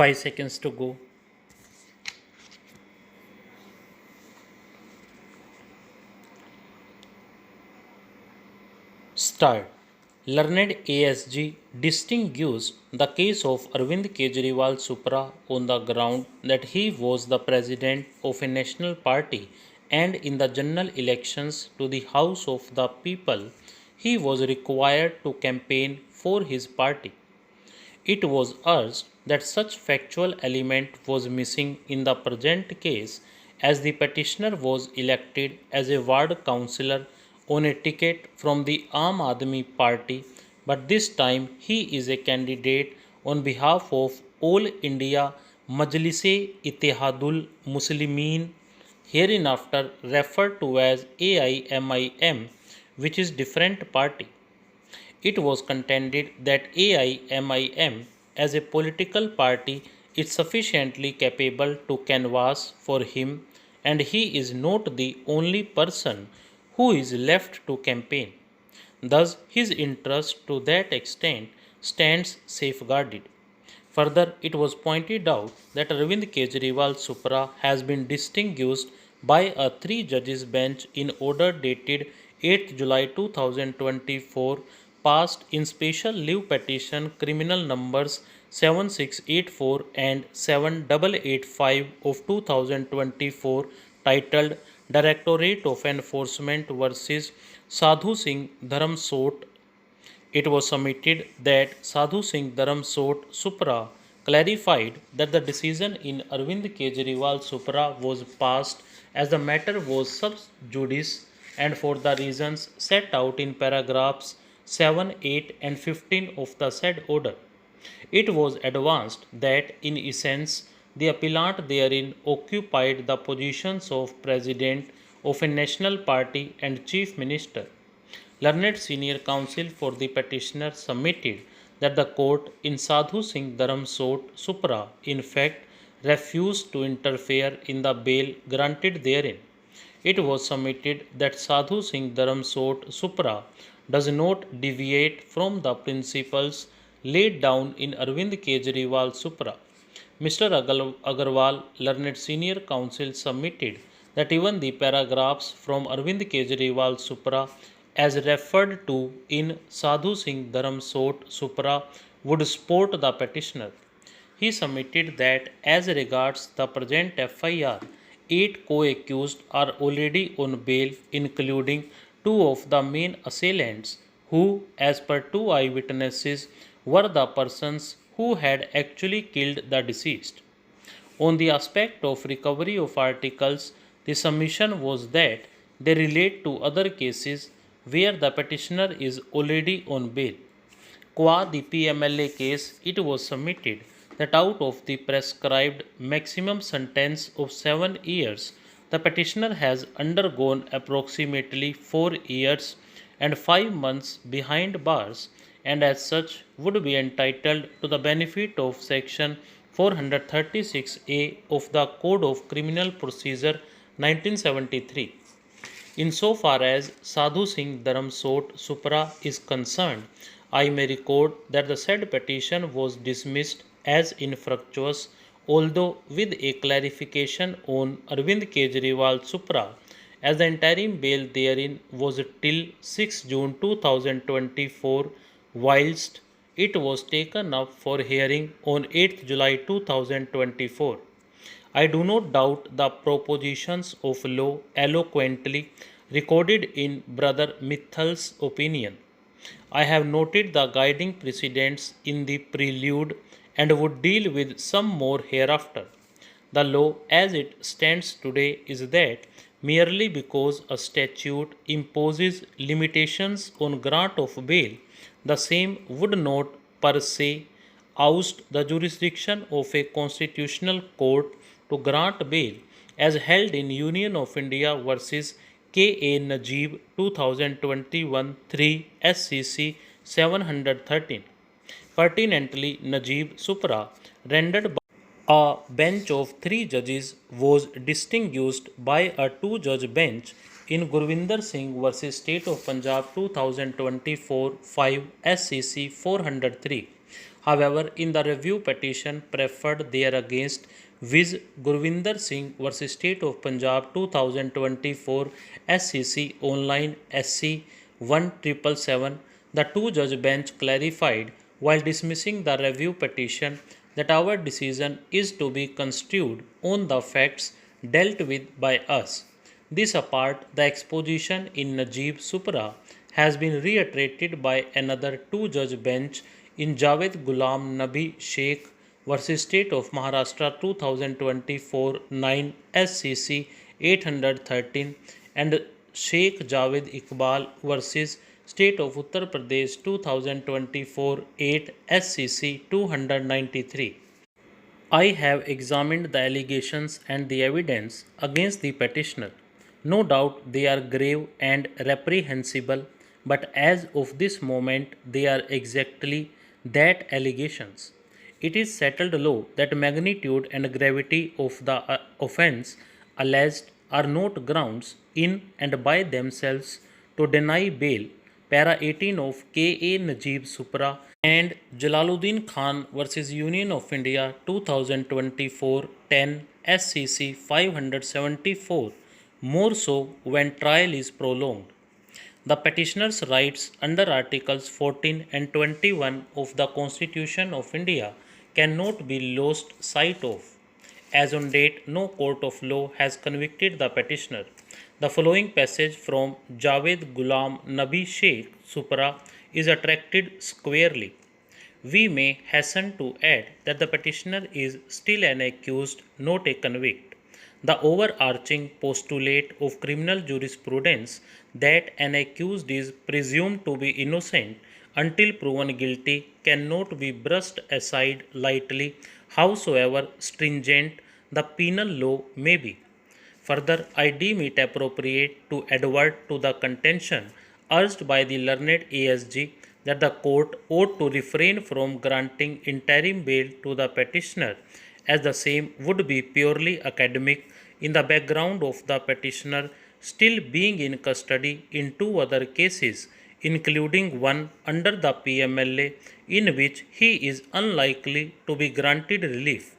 5 seconds to go. Start. Learned ASG distinguished the case of Arvind Kejriwal Supra on the ground that he was the president of a national party and in the general elections to the House of the People, he was required to campaign for his party. It was urged that such factual element was missing in the present case as the petitioner was elected as a ward councillor on a ticket from the Aam Aadmi Party, but this time he is a candidate on behalf of All India Majlis-e-Ittehadul Muslimin, hereinafter referred to as AIMIM, which is different party. It was contended that AIMIM as a political party is sufficiently capable to canvass for him, and he is not the only person who is left to campaign. Thus, his interest to that extent stands safeguarded. Further, it was pointed out that Arvind Kejriwal Supra has been distinguished by a three judges bench in order dated 8 July 2024 passed in special leave petition criminal numbers 7684 and 7885 of 2024 titled Directorate of Enforcement versus Sadhu Singh Dharamsot. It was submitted that Sadhu Singh Dharamsot Supra clarified that the decision in Arvind Kejriwal Supra was passed as the matter was sub judice and for the reasons set out in paragraphs 7, 8 and 15 of the said order. It was advanced that in essence the appellant therein occupied the positions of President of a national party and Chief Minister. Learned senior counsel for the petitioner submitted that the court in Sadhu Singh Dharamsot Supra in fact refused to interfere in the bail granted therein. It was submitted that Sadhu Singh Dharamsot Supra does not deviate from the principles laid down in Arvind Kejriwal Supra. Mr. Agarwal, learned senior counsel, submitted that even the paragraphs from Arvind Kejriwal Supra as referred to in Sadhu Singh Dharamsot Supra would support the petitioner. He submitted that as regards the present FIR, 8 co-accused are already on bail, including 2 of the main assailants, who, as per 2 eyewitnesses, were the persons who had actually killed the deceased. On the aspect of recovery of articles, the submission was that they relate to other cases where the petitioner is already on bail. Qua the PMLA case, it was submitted that out of the prescribed maximum sentence of 7 years, the petitioner has undergone approximately 4 years and 5 months behind bars and as such would be entitled to the benefit of section 436A of the Code of Criminal Procedure 1973. Insofar as Sadhu Singh Dharamsot Supra is concerned, I may record that the said petition was dismissed as infructuous, although with a clarification on Arvind Kejriwal Supra, as the interim bail therein was till 6 June 2024, whilst it was taken up for hearing on 8 July 2024. I do not doubt the propositions of law eloquently recorded in Brother Mithal's opinion. I have noted the guiding precedents in the prelude and would deal with some more hereafter. The law as it stands today is that merely because a statute imposes limitations on grant of bail, the same would not per se oust the jurisdiction of a constitutional court to grant bail, as held in Union of India versus K.A. Najib 2021 3 SCC 713. Pertinently, Najib Supra, rendered by a bench of 3 judges, was distinguished by a 2-judge bench in Gurvinder Singh versus State of Punjab 2024 5 SCC 403. However, in the review petition preferred thereagainst Viz. Gurvinder Singh vs. State of Punjab 2024 SCC Online SC 1777, the two-judge bench clarified while dismissing the review petition that our decision is to be construed on the facts dealt with by us. This apart, the exposition in Najib Supra has been reiterated by another two-judge bench in Javed Ghulam Nabi Sheikh vs. State of Maharashtra 2024 9 SCC 813 and Sheikh Javed Iqbal vs. State of Uttar Pradesh 2024 8 SCC 293. I have examined the allegations and the evidence against the petitioner. No doubt they are grave and reprehensible, but as of this moment they are exactly that allegations. It is settled law that magnitude and gravity of the offence alleged are not grounds in and by themselves to deny bail. Para 18 of K.A. Najib Supra and Jalaluddin Khan vs. Union of India 2024 10 SCC 574, more so when trial is prolonged. The petitioner's rights under Articles 14 and 21 of the Constitution of India cannot be lost sight of. As on date, no court of law has convicted the petitioner. The following passage from Javed Ghulam Nabi Sheikh Supra is attracted squarely. We may hasten to add that the petitioner is still an accused, not a convict. The overarching postulate of criminal jurisprudence that an accused is presumed to be innocent until proven guilty cannot be brushed aside lightly, howsoever stringent the penal law may be. Further, I deem it appropriate to advert to the contention urged by the learned ASG that the court ought to refrain from granting interim bail to the petitioner, as the same would be purely academic in the background of the petitioner still being in custody in two other cases, including one under the PMLA in which he is unlikely to be granted relief.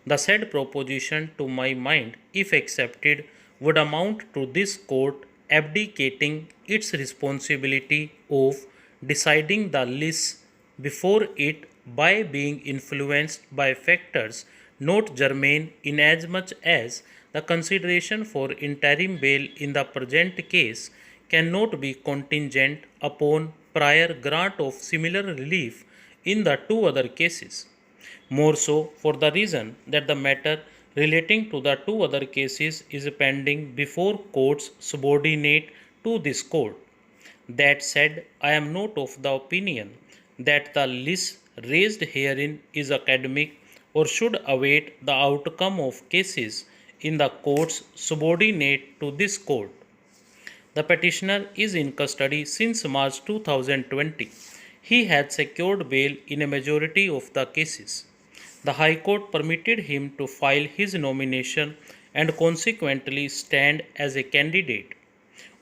The said proposition, to my mind, if accepted, would amount to this court abdicating its responsibility of deciding the lease before it by being influenced by factors not germane inasmuch as the consideration for interim bail in the present case cannot be contingent upon prior grant of similar relief in the two other cases. More so for the reason that the matter relating to the two other cases is pending before courts subordinate to this court. That said, I am not of the opinion that the list raised herein is academic or should await the outcome of cases in the courts subordinate to this court. The petitioner is in custody since March 2020. He had secured bail in a majority of the cases. The High Court permitted him to file his nomination and consequently stand as a candidate.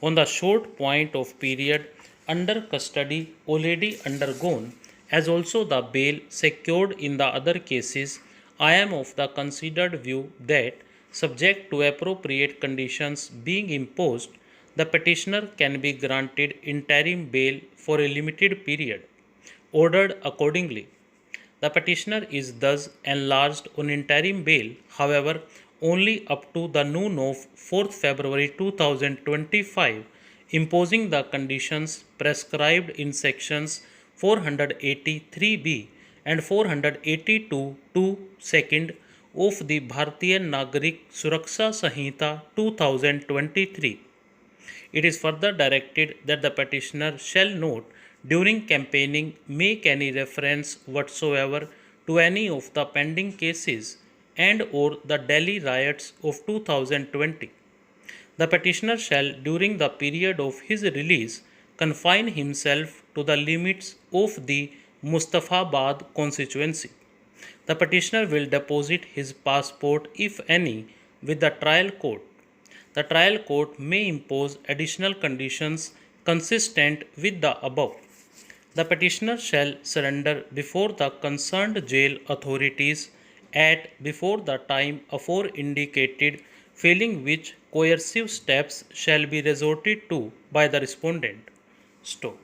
On the short point of period under custody already undergone, as also the bail secured in the other cases, I am of the considered view that, subject to appropriate conditions being imposed, the petitioner can be granted interim bail for a limited period, ordered accordingly. The petitioner is thus enlarged on interim bail, however, only up to the noon of 4th February 2025, imposing the conditions prescribed in sections 483B and 482(2) second of the Bharatiya Nagarik Suraksha Sanhita 2023. It is further directed that the petitioner shall not, during campaigning, make any reference whatsoever to any of the pending cases and or the Delhi riots of 2020. The petitioner shall, during the period of his release, confine himself to the limits of the Mustafabad constituency. The petitioner will deposit his passport, if any, with the trial court. The trial court may impose additional conditions consistent with the above. The petitioner shall surrender before the concerned jail authorities at before the time afore indicated, failing which coercive steps shall be resorted to by the respondent. Stop.